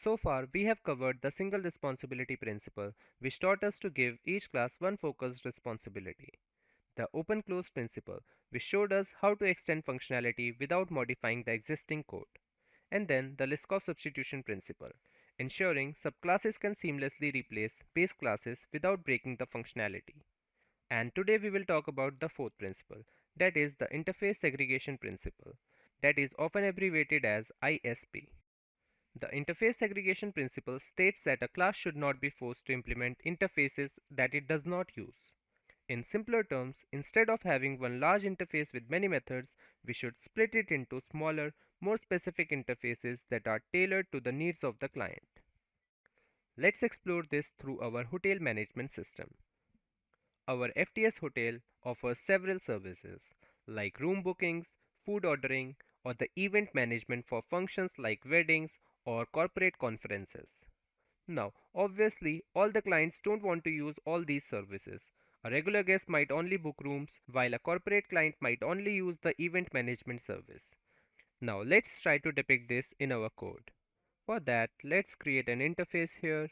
So far, we have covered the single responsibility principle, which taught us to give each class one focused responsibility. The open-close principle, which showed us how to extend functionality without modifying the existing code. And then the Liskov substitution principle, ensuring subclasses can seamlessly replace base classes without breaking the functionality. And today we will talk about the fourth principle, that is the Interface Segregation Principle, that is often abbreviated as ISP. The Interface Segregation Principle states that a class should not be forced to implement interfaces that it does not use. In simpler terms, instead of having one large interface with many methods, we should split it into smaller, more specific interfaces that are tailored to the needs of the client. Let's explore this through our hotel management system. Our FTS hotel offers several services like room bookings, food ordering, or the event management for functions like weddings or corporate conferences. Now, obviously, all the clients don't want to use all these services. A regular guest might only book rooms, while a corporate client might only use the event management service. Now, let's try to depict this in our code. For that, let's create an interface here,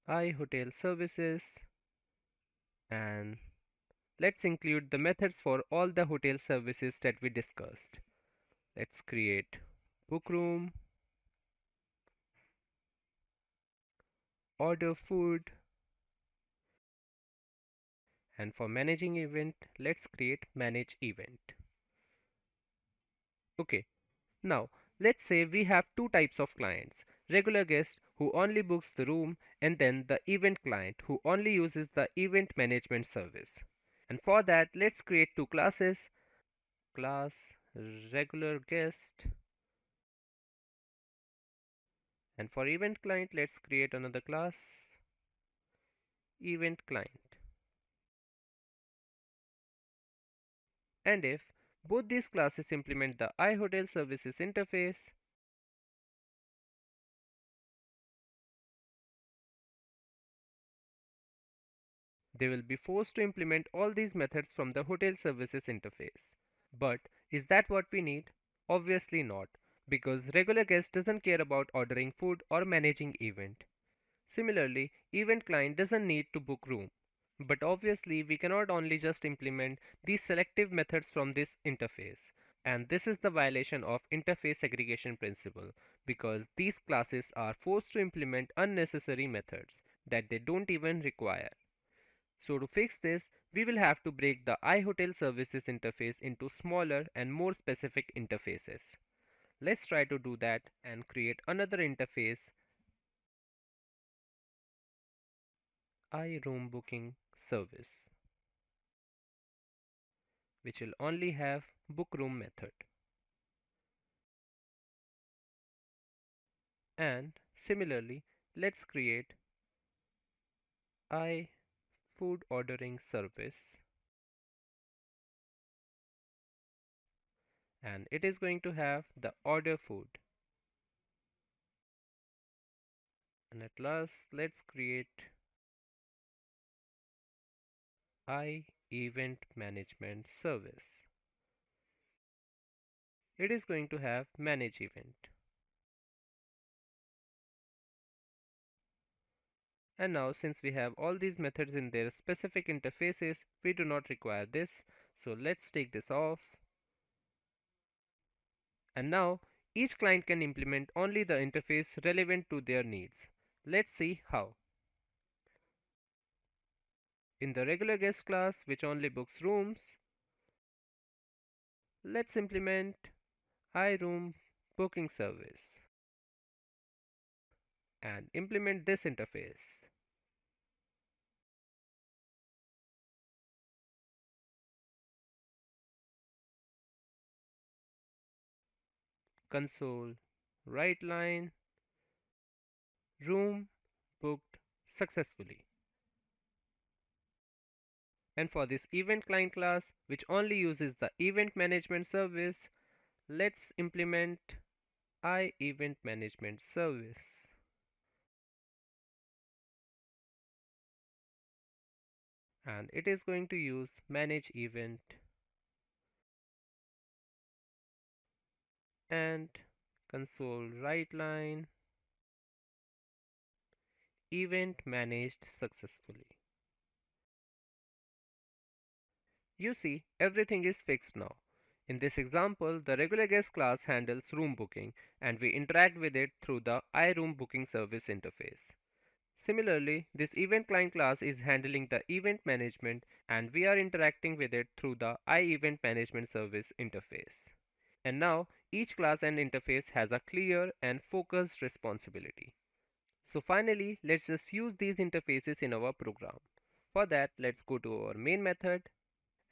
iHotel Services, and let's include the methods for all the hotel services that we discussed. Let's create book room, order food, and for managing event, let's create manage event. Okay, now let's say we have two types of clients, regular guest who only books the room and then the event client who only uses the event management service. And for that, let's create two classes, class regular guest, and for event client, let's create another class, event client. And if both these classes implement the iHotel services interface, they will be forced to implement all these methods from the hotel services interface. But is that what we need? Obviously not, because regular guest doesn't care about ordering food or managing event. Similarly, event client doesn't need to book room. But obviously we cannot only just implement these selective methods from this interface. And this is the violation of interface segregation principle, because these classes are forced to implement unnecessary methods that they don't even require. So to fix this, we will have to break the iHotel services interface into smaller and more specific interfaces. Let's try to do that and create another interface, iRoom booking service, which will only have book room method. And similarly, let's create iFood ordering service, and it is going to have the order food. And at last, let's create iEvent management service. It is going to have manage event. And now since we have all these methods in their specific interfaces, we do not require this. So let's take this off. And now each client can implement only the interface relevant to their needs. Let's see how. In the regular guest class, which only books rooms, let's implement iRoom booking service and implement this interface. Console, right line, room booked successfully. And for this event client class, which only uses the event management service, let's implement iEvent management service. And it is going to use manage event and console write line, event managed successfully. You see, everything is fixed now. In this example, the regular guest class handles room booking and we interact with it through the iRoom booking service interface. Similarly, this event client class is handling the event management and we are interacting with it through the iEvent management service interface. And now each class and interface has a clear and focused responsibility. So finally, let's just use these interfaces in our program. For that, let's go to our main method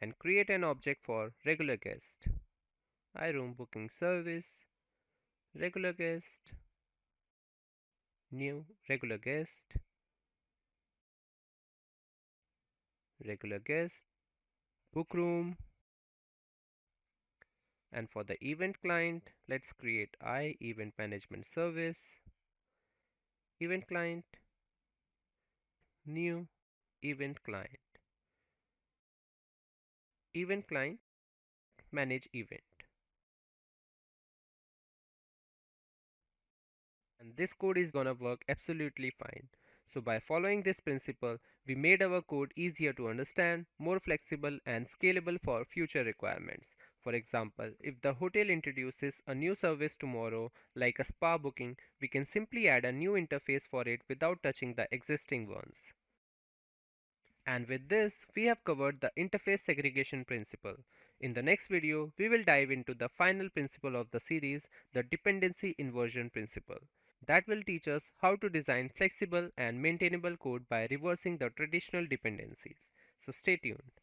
and create an object for regular guest. iRoom booking service, regular guest, new regular guest, regular guest, book room, and for the event client, let's create event management service, event client, new event client, manage event. And this code is gonna work absolutely fine. So by following this principle, we made our code easier to understand, more flexible and scalable for future requirements. For example, if the hotel introduces a new service tomorrow, like a spa booking, we can simply add a new interface for it without touching the existing ones. And with this, we have covered the interface segregation principle. In the next video, we will dive into the final principle of the series, the dependency inversion principle. That will teach us how to design flexible and maintainable code by reversing the traditional dependencies. So stay tuned.